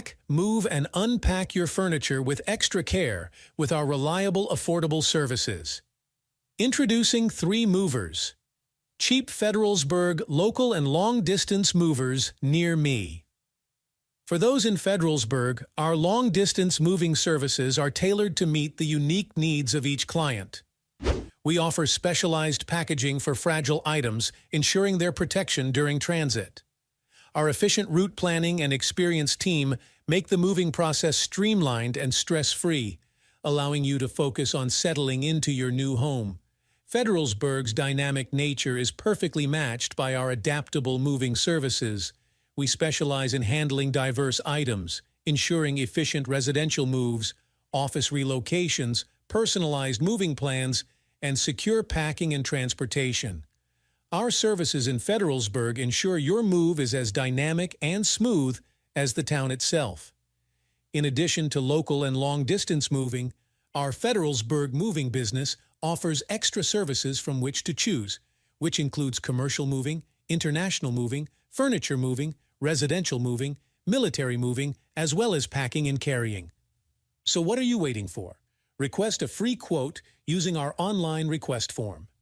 Pack, move, and unpack your furniture with extra care with our reliable, affordable services. Introducing 3 movers. Cheap Federalsburg local and long-distance movers near me. For those in Federalsburg, our long-distance moving services are tailored to meet the unique needs of each client. We offer specialized packaging for fragile items, ensuring their protection during transit. Our efficient route planning and experienced team make the moving process streamlined and stress-free, allowing you to focus on settling into your new home. Federalsburg's dynamic nature is perfectly matched by our adaptable moving services. We specialize in handling diverse items, ensuring efficient residential moves, office relocations, personalized moving plans, and secure packing and transportation. Our services in Federalsburg ensure your move is as dynamic and smooth as the town itself. In addition to local and long-distance moving, our Federalsburg moving business offers extra services from which to choose, which includes commercial moving, international moving, furniture moving, residential moving, military moving, as well as packing and carrying. So what are you waiting for? Request a free quote using our online request form.